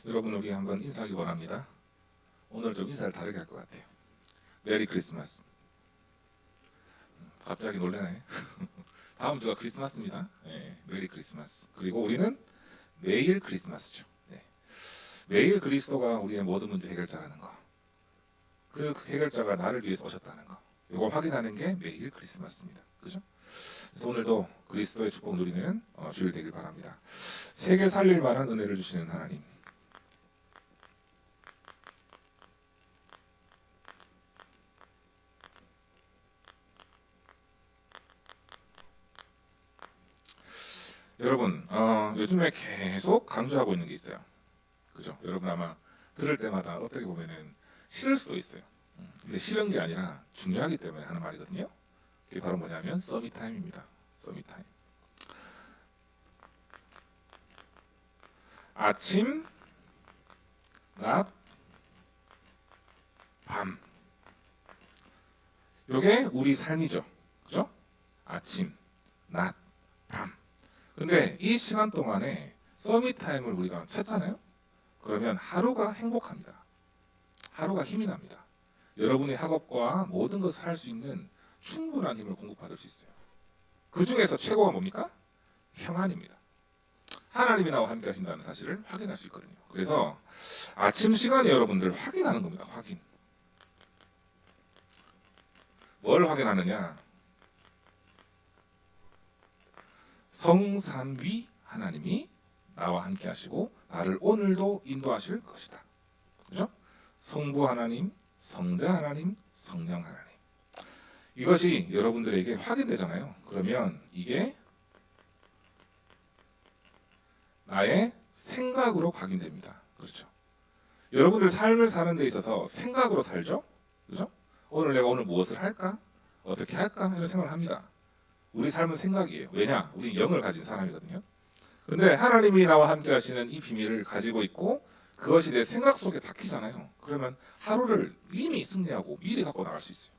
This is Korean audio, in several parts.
여러분 우리 한번 인사하기 원합니다. 오늘 좀 인사를 다르게 할 것 같아요. 메리 크리스마스. 갑자기 놀라네. 다음 주가 크리스마스입니다. 네, 메리 크리스마스. 그리고 우리는 매일 크리스마스죠. 네. 매일 그리스도가 우리의 모든 문제 해결자라는 거. 그 해결자가 나를 위해서 오셨다는 거. 이거 확인하는 게 매일 크리스마스입니다. 그죠? 그래서 오늘도 그리스도의 축복 누리는 주일 되길 바랍니다. 세계 살릴 만한 은혜를 주시는 하나님. 여러분 요즘에 계속 강조하고 있는 게 있어요. 그죠? 여러분 아마 들을 때마다 어떻게 보면은 싫을 수도 있어요. 근데 싫은 게 아니라 중요하기 때문에 하는 말이거든요. 그게 바로 뭐냐면 서밋타임입니다. 서밋타임. 아침, 낮, 밤. 요게 우리 삶이죠. 그죠? 아침, 낮, 밤. 근데 이 시간 동안에 서밋타임을 우리가 찾잖아요. 그러면 하루가 행복합니다. 하루가 힘이 납니다. 여러분의 학업과 모든 것을 할 수 있는 충분한 힘을 공급받을 수 있어요. 그 중에서 최고가 뭡니까? 평안입니다. 하나님이 나와 함께 하신다는 사실을 확인할 수 있거든요. 그래서 아침 시간에 여러분들 확인하는 겁니다. 확인. 뭘 확인하느냐? 성삼위 하나님이 나와 함께 하시고 나를 오늘도 인도하실 것이다. 그죠? 성부 하나님, 성자 하나님, 성령 하나님. 이것이 여러분들에게 확인되잖아요. 그러면 이게 나의 생각으로 확인됩니다. 그렇죠? 여러분들 삶을 사는 데 있어서 생각으로 살죠? 그죠? 오늘 내가 오늘 무엇을 할까? 어떻게 할까? 이런 생각을 합니다. 우리 삶은 생각이에요. 왜냐? 우리 영을 가진 사람이거든요. 근데 하나님이 나와 함께 하시는 이 비밀을 가지고 있고 그것이 내 생각 속에 박히잖아요. 그러면 하루를 이미 승리하고 미리 갖고 나갈 수 있어요.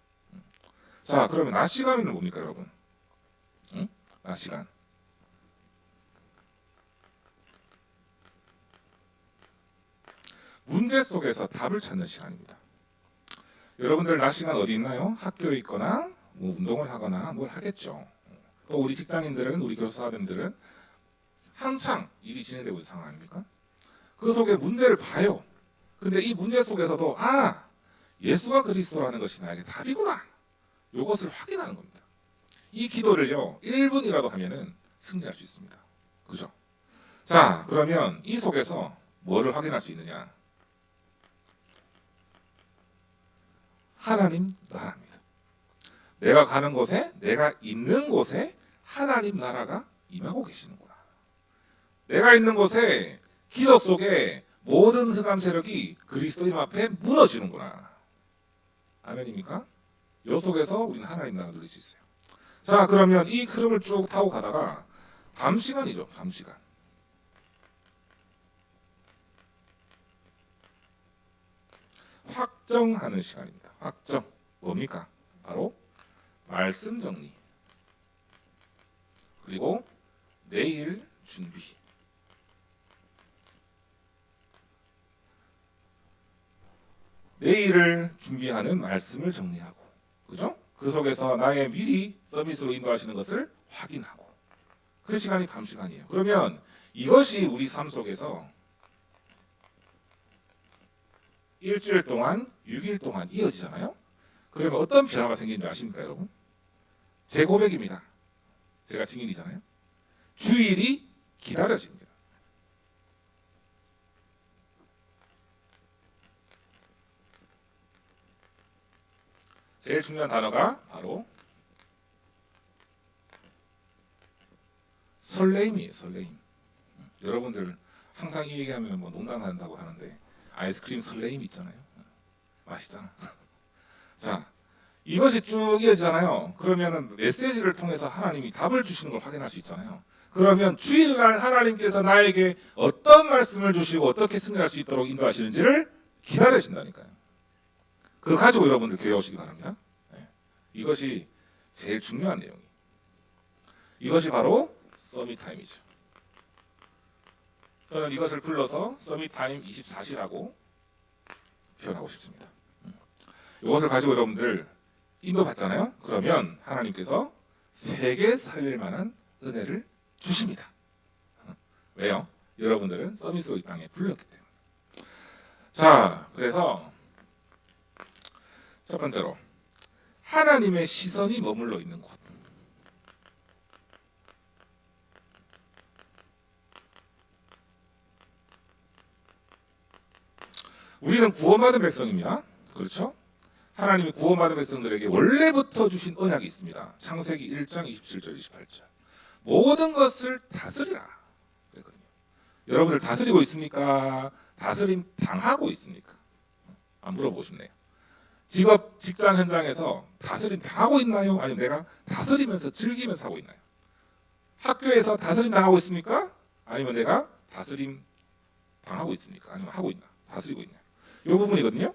자, 그러면 낮 시간에는 뭡니까, 여러분? 응? 낮 시간. 문제 속에서 답을 찾는 시간입니다. 여러분들 낮 시간 어디 있나요? 학교에 있거나 뭐 운동을 하거나 뭘 하겠죠. 또 우리 직장인들은, 우리 교사님들은 한창 일이 진행되고 있는 상황 아닙니까? 그 속에 문제를 봐요. 근데 이 문제 속에서도 예수가 그리스도라는 것이 나에게 답이구나. 이것을 확인하는 겁니다. 이 기도를요 1분이라도 하면은 승리할 수 있습니다. 그죠? 자, 그러면 이 속에서 뭐를 확인할 수 있느냐? 하나님 나라입니다. 내가 가는 곳에, 내가 있는 곳에 하나님 나라가 임하고 계시는구나. 내가 있는 곳에 기도 속에 모든 흑암 세력이 그리스도님 앞에 무너지는구나. 아멘입니까? 요 속에서 우리는 하나님 나라 누릴 수 있어요. 자, 그러면 이 흐름을 쭉 타고 가다가 밤 시간이죠. 밤 시간. 확정하는 시간입니다. 확정. 뭡니까? 바로 말씀 정리. 그리고 내일 준비. 내일을 준비하는 말씀을 정리하고, 그죠? 그 속에서 나의 미리 서비스로 인도하시는 것을 확인하고, 그 시간이 밤 시간이에요. 그러면 이것이 우리 삶 속에서 일주일 동안, 6일 동안 이어지잖아요. 그러면 어떤 변화가 생기는지 아십니까, 여러분? 제 고백입니다. 제가 증인이잖아요. 주일이 기다려집니다. 제일 중요한 단어가 바로 설레임이에요. 설레임. 여러분들 항상 이 얘기하면 뭐 농담한다고 하는데 아이스크림 설레임 있잖아요. 맛있잖아. 자, 이것이 쭉 이어지잖아요. 그러면은 메시지를 통해서 하나님이 답을 주시는 걸 확인할 수 있잖아요. 그러면 주일날 하나님께서 나에게 어떤 말씀을 주시고 어떻게 승리할 수 있도록 인도하시는지를 기다려진다니까요. 그거 가지고 여러분들 교회 오시기 바랍니다. 네. 이것이 제일 중요한 내용이에요. 이것이 바로 서밋타임이죠. 저는 이것을 불러서 서밋타임 24시라고 표현하고 싶습니다. 이것을 가지고 여러분들 인도받잖아요. 그러면 하나님께서 세계 살릴 만한 은혜를 주십니다. 왜요? 여러분들은 서밋으로 이 땅에 불렸기 때문에. 자, 그래서 첫 번째로 하나님의 시선이 머물러 있는 곳. 우리는 구원받은 백성입니다. 그렇죠? 하나님이 구원받은 백성들에게 원래부터 주신 언약이 있습니다. 창세기 1장 27절 28절. 모든 것을 다스리라 그랬거든요. 여러분들 다스리고 있습니까? 다스림 당하고 있습니까? 안 물어보고 싶네요. 직업, 직장 현장에서 다스림 당하고 있나요? 아니면 내가 다스리면서 즐기면서 하고 있나요? 학교에서 다스림 당하고 있습니까? 아니면 내가 다스림 당하고 있습니까? 아니면 하고 있나? 다스리고 있나? 이 부분이거든요.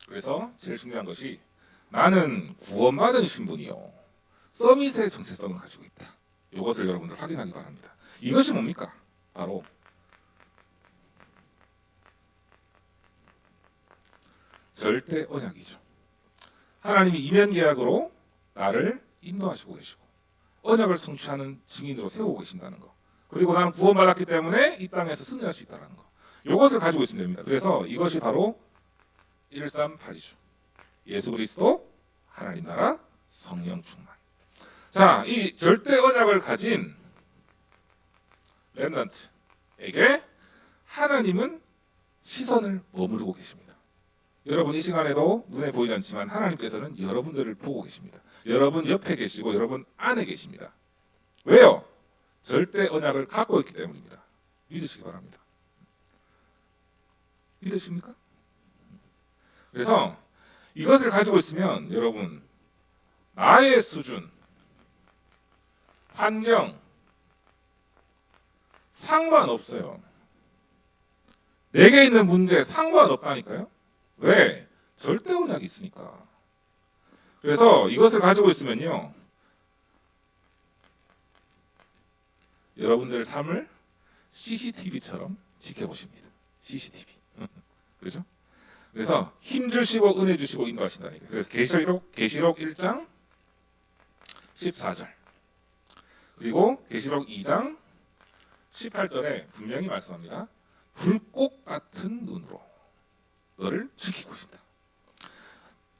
그래서 제일 중요한 것이 나는 구원받은 신분이요. 서밋의 정체성을 가지고 있다. 이것을 여러분들 확인하기 바랍니다. 이것이 뭡니까? 바로 절대 언약이죠. 하나님이 이면 계약으로 나를 인도하시고 계시고 언약을 성취하는 증인으로 세우고 계신다는 거. 그리고 나는 구원받았기 때문에 이 땅에서 승리할 수 있다는 거. 이것을 가지고 있으면 됩니다. 그래서 이것이 바로 138이죠. 예수 그리스도, 하나님 나라, 성령 충만. 자, 이 절대 언약을 가진 렘넌트에게 하나님은 시선을 머무르고 계십니다. 여러분 이 시간에도 눈에 보이지 않지만 하나님께서는 여러분들을 보고 계십니다. 여러분 옆에 계시고 여러분 안에 계십니다. 왜요? 절대 언약을 갖고 있기 때문입니다. 믿으시기 바랍니다. 믿으십니까? 그래서 이것을 가지고 있으면 여러분 나의 수준, 환경 상관없어요. 내게 있는 문제 상관없다니까요. 왜? 절대 언약이 있으니까. 그래서 이것을 가지고 있으면요, 여러분들의 삶을 CCTV처럼 지켜보십니다. CCTV. 그렇죠? 그래서 힘 주시고 은혜 주시고 인도하신다니까. 그래서 계시록 1장 14절 그리고 계시록 2장 18절에 분명히 말씀합니다. 불꽃 같은 눈으로 너를 지키고 있다.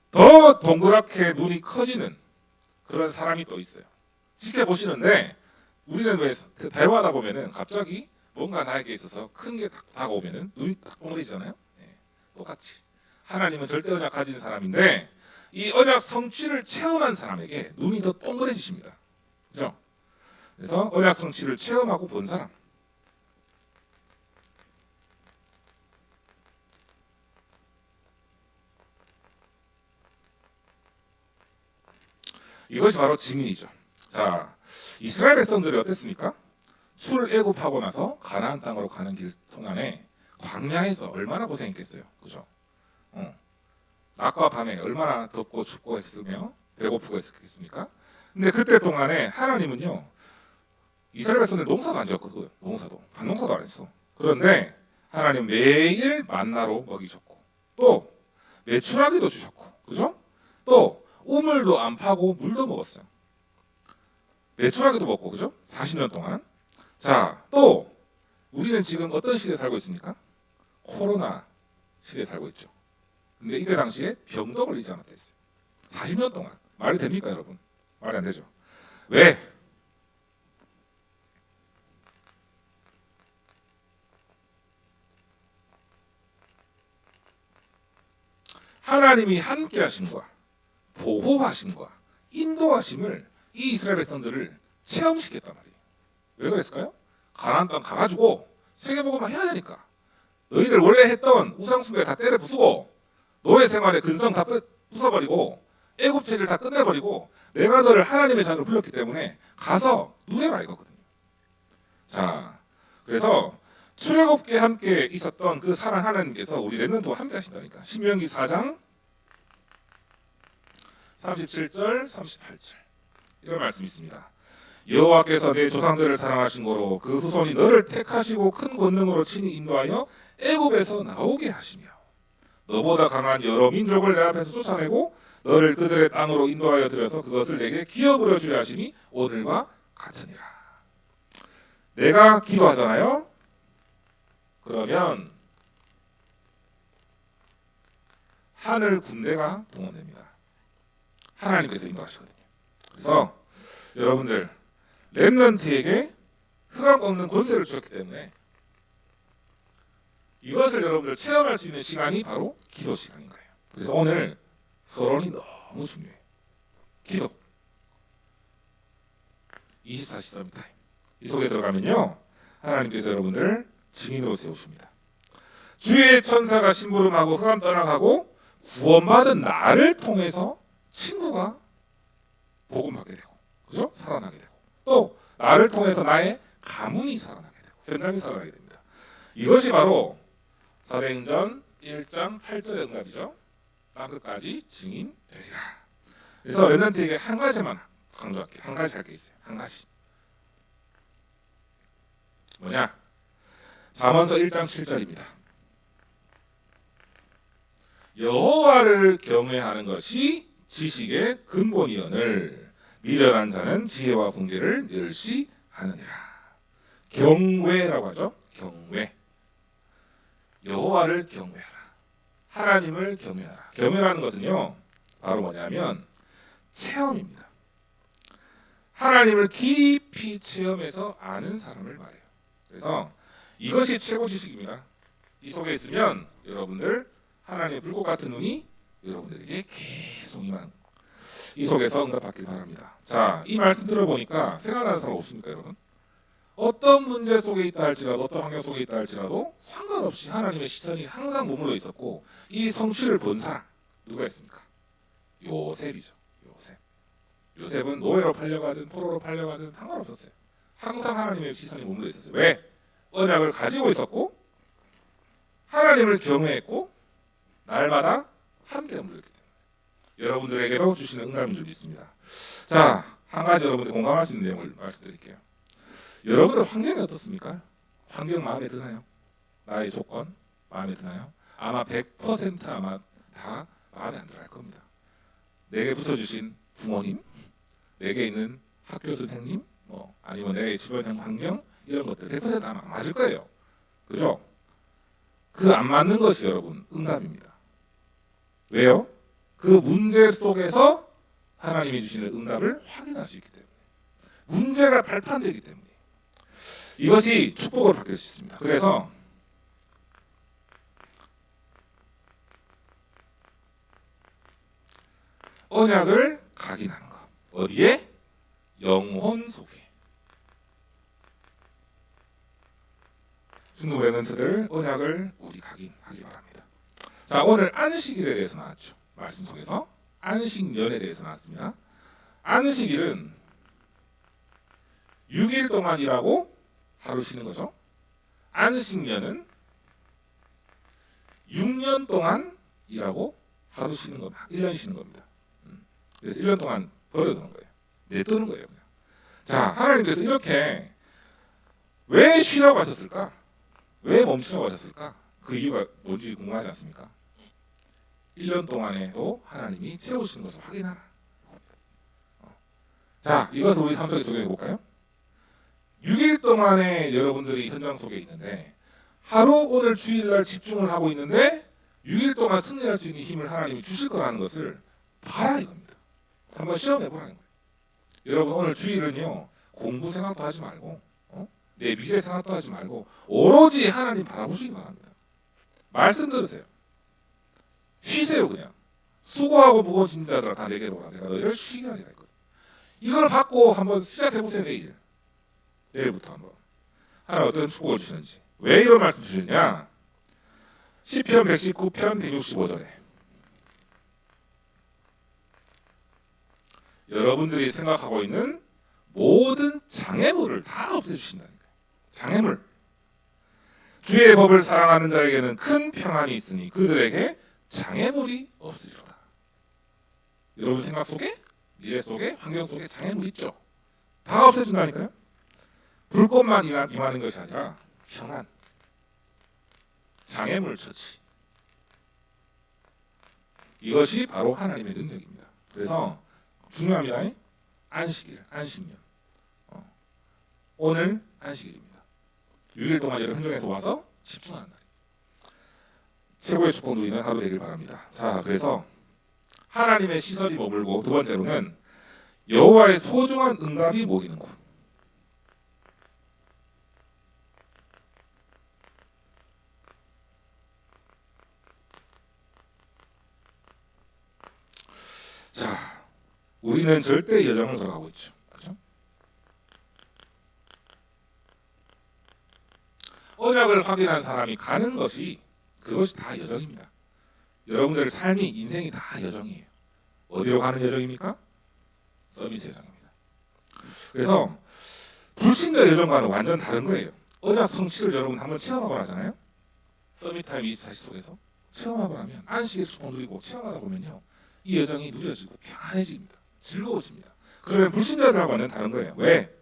더 동그랗게 눈이 커지는 그런 사람이 또 있어요. 지켜보시는데 우리는 왜 대화하다 보면은 갑자기 뭔가 나에게 있어서 큰 게 다가오면은 눈이 딱 동그래지잖아요. 네, 똑같이 하나님은 절대 언약 가진 사람인데 이 언약 성취를 체험한 사람에게 눈이 더 동그래지십니다. 그렇죠? 그래서 언약 성취를 체험하고 본 사람, 이것이 바로 증인이죠. 자, 이스라엘 백성들이 어땠습니까? 출애굽하고 나서 가나안 땅으로 가는 길 동안에 광야에서 얼마나 고생했겠어요. 그죠? 낮과 밤에 얼마나 덥고 춥고 했으며 배고프고 했겠습니까? 근데 그때 동안에 하나님은요, 이스라엘 백성들 농사도 안 지었거든요. 반농사도 안 했어. 그런데 하나님 매일 만나로 먹이셨고 또 메추라기도 주셨고, 그죠? 또 우물도 안 파고 물도 먹었어요. 메추라기도 먹고, 그죠? 40년 동안. 자, 또 우리는 지금 어떤 시대에 살고 있습니까? 코로나 시대에 살고 있죠. 근데 이때 당시에 병도 걸리지 않았다 했어요. 40년 동안. 말이 됩니까, 여러분? 말이 안 되죠. 왜? 하나님이 함께 하심과 보호하심과 인도하심을 이 이스라엘 백성들을 체험시켰단 말이에요. 왜 그랬을까요? 가나안 땅 가가지고 세계복음만 해야 되니까. 너희들 원래 했던 우상숭배 다 때려 부수고 노예 생활의 근성 다 부숴버리고 애굽 체질 다 끝내버리고 내가 너를 하나님의 자녀로 불렀기 때문에 가서 누려라 이거거든요. 자, 그래서 출애굽께 함께 있었던 그 사랑 하나님께서 우리 렘넌트와 함께 하신다니까. 신명기 4장 37절 38절 이런 말씀이 있습니다. 여호와께서 내 조상들을 사랑하신 거로 그 후손이 너를 택하시고 큰 권능으로 친히 인도하여 애굽에서 나오게 하시며 너보다 강한 여러 민족을 내 앞에서 쫓아내고 너를 그들의 땅으로 인도하여 들여서 그것을 내게 기업으로 주려 하시니 오늘과 같으니라. 내가 기도하잖아요. 그러면 하늘 군대가 동원됩니다. 하나님께서 인도하시거든요. 그래서 여러분들 렘넌트에게 흑암 꺾는 권세를 주셨기 때문에 이것을 여러분들 체험할 수 있는 시간이 바로 기도 시간인 거예요. 그래서 오늘 서론이 너무 중요해요. 기도 24시 서밋타임 이 속에 들어가면요 하나님께서 여러분들 증인으로 세우십니다. 주의 천사가 심부름하고 흑암 떠나가고 구원받은 나를 통해서 친구가 복음받게 되고 그죠? 살아나게 되고 또 나를 통해서 나의 가문이 살아나게 되고 현장이 살아나게 됩니다. 이것이 바로 사도행전 1장 8절의 응답이죠. 땅끝까지 증인 되리라. 그래서 렘넌트에게 한 가지만 강조할게요. 한 가지 할 게 있어요. 한 가지. 뭐냐? 잠언서 1장 7절입니다. 여호와를 경외하는 것이 지식의 근본이오늘 미련한 자는 지혜와 훈계를 멸시하느니라. 경외라고 하죠. 경외. 여호와를 경외하라. 하나님을 경외하라. 경외라는 것은요. 바로 뭐냐면 체험입니다. 하나님을 깊이 체험해서 아는 사람을 말해요. 그래서 이것이 최고 지식입니다. 이 속에 있으면 여러분들 하나님의 불꽃 같은 눈이 여러분들에게 계속 이 속에서 응답받길 바랍니다. 자, 이 말씀 들어보니까 생각나는 사람 없습니까, 여러분? 어떤 문제 속에 있다 할지라도 어떤 환경 속에 있다 할지라도 상관없이 하나님의 시선이 항상 머물러 있었고 이 성취를 본 사람 누가 있습니까? 요셉이죠. 요셉은 노예로 팔려가든 포로로 팔려가든 상관없었어요. 항상 하나님의 시선이 머물러 있었어요. 왜? 언약을 가지고 있었고 하나님을 경외했고 날마다 함께 머물렀기 때문에 여러분들에게도 주시는 응답인 줄 믿습니다. 자, 한 가지 여러분들 공감할 수 있는 내용을 말씀드릴게요. 여러분들 환경이 어떻습니까? 환경 마음에 드나요? 나의 조건 마음에 드나요? 아마 100% 아마 다 마음에 안 들어 할 겁니다. 내게 붙여주신 부모님, 내게 있는 학교 선생님, 아니면 내 주변 환경 이런 것들 100% 아마 맞을 거예요. 그죠? 그 안 맞는 것이 여러분 응답입니다. 왜요? 그 문제 속에서 하나님이 주시는 응답을 확인할 수 있기 때문에 문제가 발판되기 때문에 이것이 축복으로 바뀔 수 있습니다. 그래서 언약을 각인하는 것. 어디에? 영혼 속에. 중국 렘넌트들 언약을 우리 각인하기 바랍니다. 자, 오늘 안식일에 대해서 나왔죠. 말씀 속에서 안식년에 대해서 나왔습니다. 안식일은 6일 동안 일하고 하루 쉬는 거죠. 안식년은 6년 동안 일하고 하루 쉬는 겁니다. 1년 쉬는 겁니다. 그래서 1년 동안 버려두는 거예요. 내두는 거예요. 그냥. 자, 하나님께서 이렇게 왜 쉬라고 하셨을까? 왜 멈추라고 하셨을까? 그 이유가 뭔지 궁금하지 않습니까? 1년 동안에도 하나님이 채우시는 것을 확인하라. 자, 이것을 우리 삶 속에 적용해 볼까요? 6일 동안에 여러분들이 현장 속에 있는데 하루 오늘 주일날 집중을 하고 있는데 6일 동안 승리할 수 있는 힘을 하나님이 주실 거라는 것을 봐라 이겁니다. 한번 시험해 보라는 거예요. 여러분 오늘 주일은요 공부 생각도 하지 말고 내 미래 생각도 하지 말고 오로지 하나님 바라보시기 바랍니다. 말씀 들으세요. 쉬세요 그냥. 수고하고 무거운 짐자들아 다 내게로 오라. 내가 너희를 쉬게 하리라 했거든. 이걸 받고 한번 시작해 보세요. 내일부터 한번. 하나님 어떤 축복을 주시는지. 왜 이런 말씀 주시냐? 시편 119편 165절에 여러분들이 생각하고 있는 모든 장애물을 다 없애주신다니까요. 장애물. 주의 법을 사랑하는 자에게는 큰 평안이 있으니 그들에게 장애물이 없으리로다. 여러분 생각 속에 미래 속에 환경 속에 장애물 있죠. 다 없애준다니까요. 불꽃만 임하는 것이 아니라 평안, 장애물 처치. 이것이 바로 하나님의 능력입니다. 그래서 중요합니다. 안식일, 안식년. 오늘 안식일입니다. 6일 동안 여러분 현장에서 와서 집중하는 날. 최고의 축복 누리는 하루 되길 바랍니다. 자, 그래서 하나님의 시선이 머물고 두 번째로는 여호와의 소중한 응답이 모이는 곳. 자, 우리는 절대 여정을 걸어가고 있죠. 그렇죠? 언약을 확인한 사람이 가는 것이 그것이 다 여정입니다. 여러분들의 삶이 인생이 다 여정이에요. 어디로 가는 여정입니까? 서비스 여정입니다. 그래서 불신자 여정과는 완전 다른 거예요. 언약 성취를 여러분 한번 체험하고 나잖아요. 서밋타임 24시 속에서 체험하고 나면 안식일 축복 누리고 체험하다 보면요, 이 여정이 누려지고 평안해집니다. 즐거워집니다. 그러면 불신자들하고는 다른 거예요. 왜?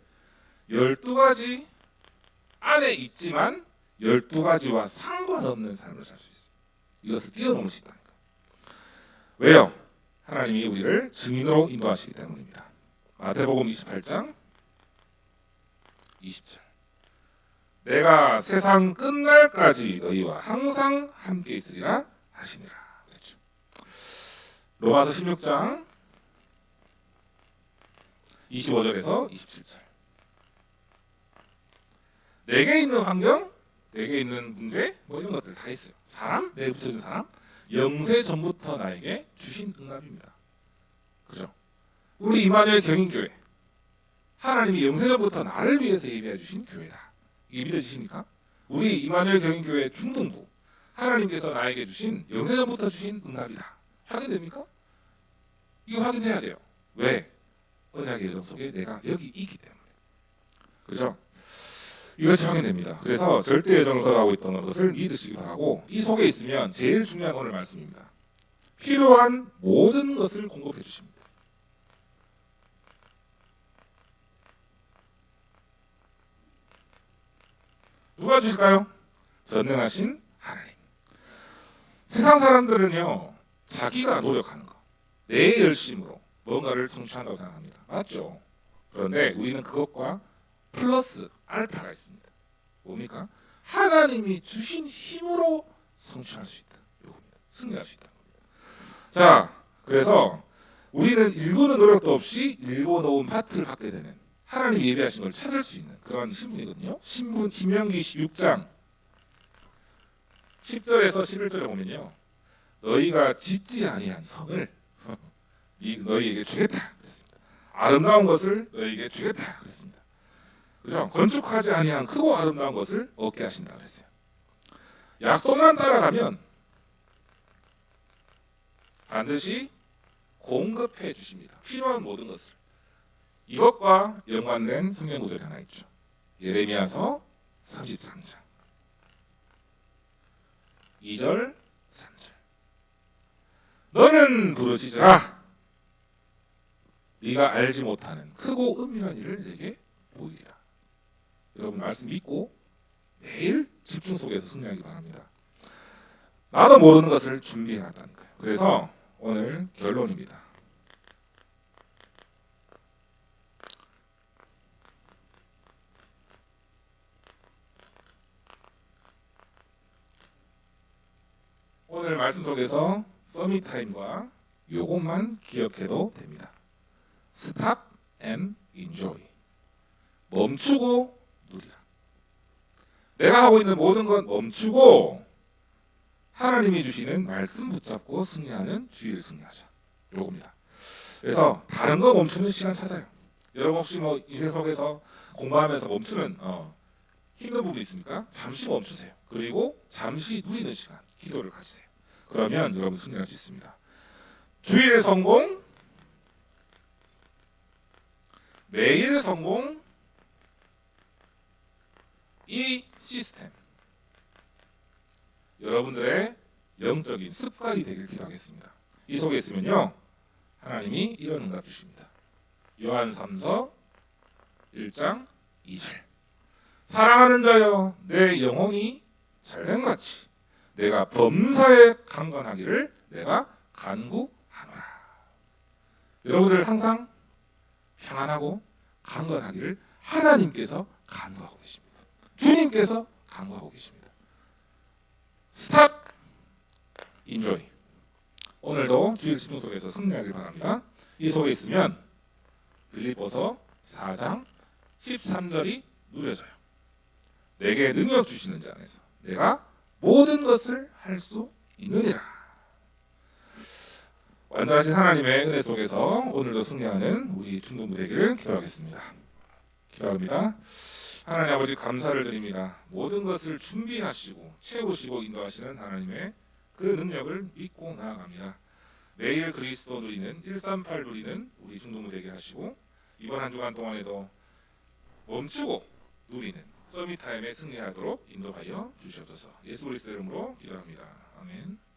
12가지 안에 있지만 12가지와 상관없는 삶을 살 수 있어요. 이것을 뛰어넘을 수 있다니까. 왜요? 하나님이 우리를 증인으로 인도하시기 때문입니다. 마태복음 28장 20절. 내가 세상 끝날까지 너희와 항상 함께 있으리라 하시니라. 그렇죠. 로마서 16장 25절에서 27절. 내게 있는 환경, 내게 있는 문제, 뭐 이런 것들 다 있어요. 사람, 내게 붙여진 사람, 영세 전부터 나에게 주신 응답입니다. 그죠? 우리 이마누엘 경인교회, 하나님이 영세 전부터 나를 위해서 예비해 주신 교회다. 이게 믿어지십니까? 우리 이마누엘 경인교회 중등부, 하나님께서 나에게 주신 영세 전부터 주신 응답이다. 확인됩니까? 이거 확인해야 돼요. 왜? 언약의 여정 속에 내가 여기 있기 때문에. 그죠? 이것이 확인됩니다. 그래서 절대 여정을 걸어가고 있다는 것을 믿으시기 바라고, 이 속에 있으면 제일 중요한 오늘 말씀입니다. 필요한 모든 것을 공급해 주십니다. 누가 주실까요? 전능하신 하나님. 세상 사람들은요, 자기가 노력하는 거, 내 열심으로 뭔가를 성취한다고 생각합니다. 맞죠? 그런데 우리는 그것과 플러스 알파가 있습니다. 뭡니까? 하나님이 주신 힘으로 성취할 수 있다. 이겁니다. 승리할 수 있다. 자, 그래서 우리는 일구는 노력도 없이 일궈놓은 파트를 갖게 되는, 하나님이 예비하신 걸 찾을 수 있는 그런 신분이거든요. 신명기 6장 10절에서 11절에 보면요, 너희가 짓지 아니한 성을 너희에게 주겠다 그랬습니다. 아름다운 것을 너희에게 주겠다 그랬습니다. 그죠? 건축하지 아니한 크고 아름다운 것을 얻게 하신다 그랬어요. 약속만 따라가면 반드시 공급해 주십니다. 필요한 모든 것을. 이것과 연관된 성경 구절이 하나 있죠. 예레미야서 33장 2절 3절. 너는 부르짖으라. 네가 알지 못하는 크고 은밀한 일을 내게 보이리라. 여러분 말씀 믿고 매일 집중 속에서 승리하기 바랍니다. 나도 모르는 것을 준비해놨다니까요. 그래서 오늘 결론입니다. 오늘 말씀 속에서 서밋타임과 요것만 기억해도 됩니다. Stop and enjoy. 멈추고 누리라. 내가 하고 있는 모든 건 멈추고 하나님이 주시는 말씀 붙잡고 승리하는 주의를 승리하자. 요겁니다. 그래서 다른 거 멈추는 시간 찾아요. 여러분 혹시 뭐 인생 속에서 공부하면서 멈추는 힘든 부분이 있습니까? 잠시 멈추세요. 그리고 잠시 누리는 시간, 기도를 가지세요. 그러면 여러분 승리할 수 있습니다. 주일 성공, 매일 성공, 이 시스템 여러분들의 영적인 습관이 되길 기도하겠습니다. 이 속에 있으면요, 하나님이 이런 응답 주십니다. 요한 3서 1장 2절. 사랑하는 자여 내 영혼이 잘된 같이 내가 범사에 강건하기를 내가 간구하노라. 여러분들 항상 평안하고 강건하기를 하나님께서 간구하고 계십니다. 주님께서 간구하고 계십니다. 스탑 인조이. 오늘도 주일 집중 속에서 승리하길 바랍니다. 이 속에 있으면 빌립보서 4장 13절이 누려져요. 내게 능력 주시는 자 안에서 내가 모든 것을 할 수 있느니라. 완전하신 하나님의 은혜 속에서 오늘도 승리하는 우리 중동부 되기를 기도하겠습니다. 기도합니다. 하나님 아버지 감사를 드립니다. 모든 것을 준비하시고 채우시고 인도하시는 하나님의 그 능력을 믿고 나아갑니다. 매일 그리스도 누리는 138 누리는 우리 중동부 되게 하시고 이번 한 주간 동안에도 멈추고 누리는 서밋타임에 승리하도록 인도하여 주시옵소서. 예수 그리스도 이름으로 기도합니다. 아멘.